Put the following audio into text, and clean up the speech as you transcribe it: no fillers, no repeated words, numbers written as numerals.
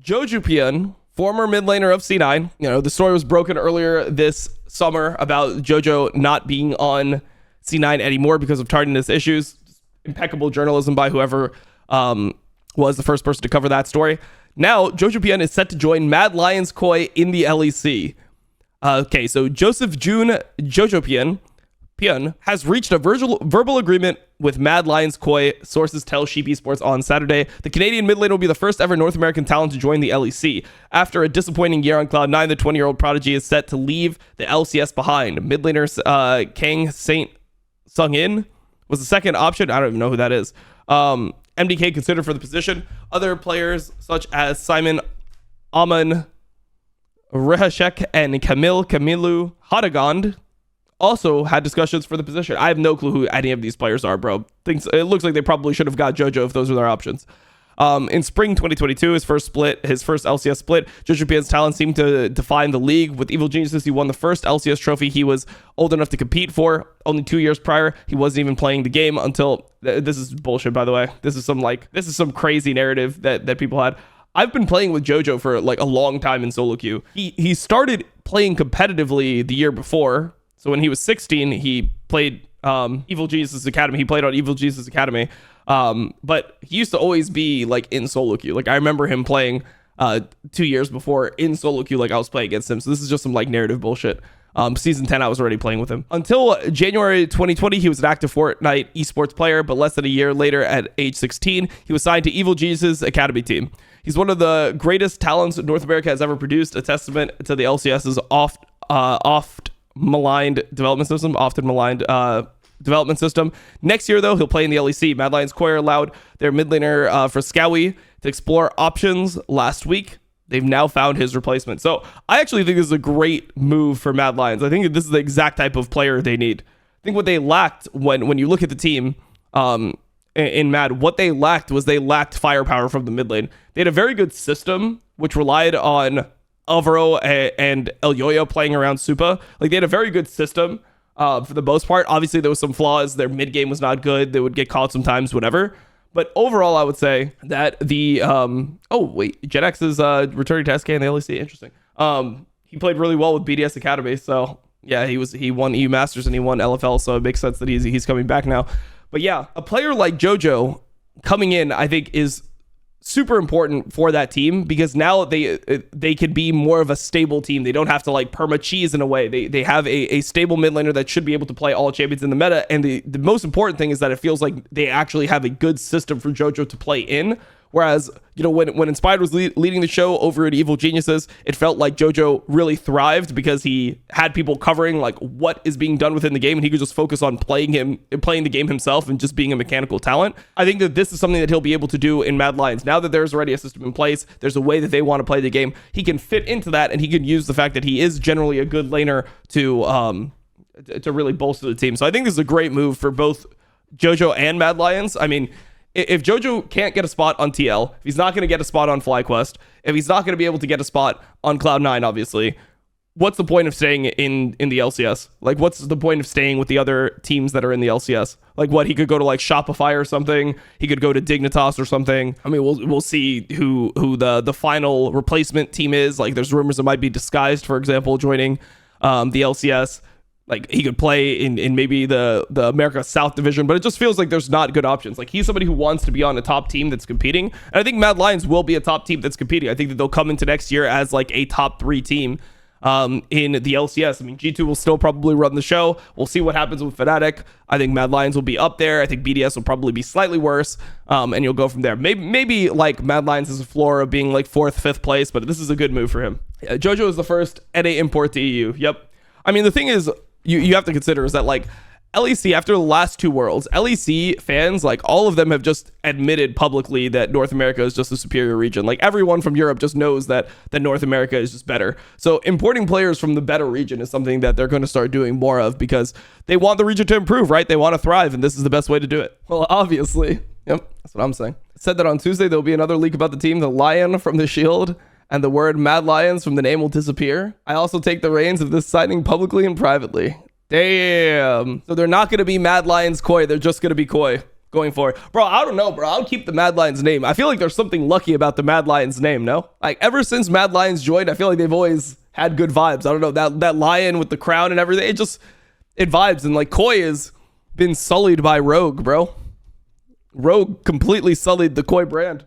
Jojopyun, former mid laner of C9. You know, the story was broken earlier this summer about Jojo not being on C9 anymore because of tardiness issues. Impeccable journalism by whoever was the first person to cover that story. Now, Jojopyun is set to join Mad Lions Koi in the LEC. Okay, so Jojopyun has reached a verbal agreement with Mad Lions Koi, sources tell Sheep Esports on Saturday. The Canadian mid laner will be the first ever North American talent to join the LEC. After a disappointing year on Cloud9, the 20-year-old prodigy is set to leave the LCS behind. Mid laner Kang Saint Sung In was the second option. I don't even know who that is. MDK considered for the position. Other players such as Simon Aman Rehashek and Kamilu Hadagond also had discussions for the position. I have no clue who any of these players are, bro. It looks like they probably should have got Jojo if those were their options. In spring 2022, his first LCS split, Jojopyun's talent seemed to define the league. With Evil Geniuses, he won the first LCS trophy he was old enough to compete for. Only 2 years prior, he wasn't even playing the game until... This is bullshit, by the way. This is some crazy narrative that people had. I've been playing with Jojo for like a long time in solo queue. He started playing competitively the year before. So when he was 16, he played Evil Geniuses Academy. He played on Evil Geniuses Academy. But he used to always be like in solo queue. Like I remember him playing 2 years before in solo queue, like I was playing against him. So this is just some like narrative bullshit. Season 10, I was already playing with him. Until January 2020, he was an active Fortnite esports player, but less than a year later at age 16, he was signed to Evil Geniuses Academy team. He's one of the greatest talents North America has ever produced, a testament to the LCS's often maligned development system. Next year, though, he'll play in the LEC. Mad Lions Koi allowed their mid laner for Scowie to explore options last week. They've now found his replacement. So I actually think this is a great move for Mad Lions. I think that this is the exact type of player they need. I think what they lacked when you look at the team in Mad, what they lacked firepower from the mid lane. They had a very good system, which relied on Alvaro and El Yoyo playing around Supa. Like they had a very good system for the most part. Obviously, there was some flaws. Their mid game was not good. They would get caught sometimes, whatever. But overall, I would say that the Gen X is returning to SK in the LEC. Interesting. He played really well with BDS Academy. So yeah, he won EU Masters and he won LFL. So it makes sense that he's coming back now. But yeah, a player like Jojo coming in, I think, is super important for that team because now they could be more of a stable team. They don't have to like perma cheese in a way. They have a stable mid laner that should be able to play all champions in the meta. And the most important thing is that it feels like they actually have a good system for Jojo to play in. Whereas, you know, when Inspired was leading the show over at Evil Geniuses, it felt like Jojo really thrived because he had people covering like what is being done within the game, and he could just focus on playing the game himself and just being a mechanical talent. I think that this is something that he'll be able to do in Mad Lions. Now that there's already a system in place, there's a way that they want to play the game. He can fit into that, and he can use the fact that he is generally a good laner to really bolster the team. So I think this is a great move for both Jojo and Mad Lions. I mean, if Jojo can't get a spot on TL, if he's not going to get a spot on FlyQuest, if he's not going to be able to get a spot on Cloud9, obviously, what's the point of staying in the LCS? Like, what's the point of staying with the other teams that are in the LCS? Like, what, he could go to like Shopify or something. He could go to Dignitas or something. I mean, we'll see who the final replacement team is. Like, there's rumors it might be Disguised, for example, joining the LCS. Like, he could play in maybe the America South division, but it just feels like there's not good options. Like, he's somebody who wants to be on a top team that's competing. And I think Mad Lions will be a top team that's competing. I think that they'll come into next year as like a top 3 team in the LCS. I mean, G2 will still probably run the show. We'll see what happens with Fnatic. I think Mad Lions will be up there. I think BDS will probably be slightly worse. And you'll go from there. Maybe like Mad Lions is a floor of being like 4th, 5th place, but this is a good move for him. Jojo is the first NA import to EU. Yep. I mean, the thing is, you have to consider is that like LEC, after the last 2 Worlds, LEC fans, like all of them have just admitted publicly that North America is just a superior region. Like everyone from Europe just knows that North America is just better. So importing players from the better region is something that they're going to start doing more of because they want the region to improve, right? They want to thrive, and this is the best way to do it. Well, obviously. Yep, that's what I'm saying. It said that on Tuesday there'll be another leak about the team, the Lion from the Shield, and the word Mad Lions from the name will disappear. I also take the reins of this signing publicly and privately. Damn. So they're not going to be Mad Lions Koi. They're just going to be Koi. going forward. Bro, I don't know, bro. I'll keep the Mad Lions name. I feel like there's something lucky about the Mad Lions name, no? Like, ever since Mad Lions joined, I feel like they've always had good vibes. I don't know, that lion with the crown and everything, it vibes. And like, Koi has been sullied by Rogue, bro. Rogue completely sullied the Koi brand.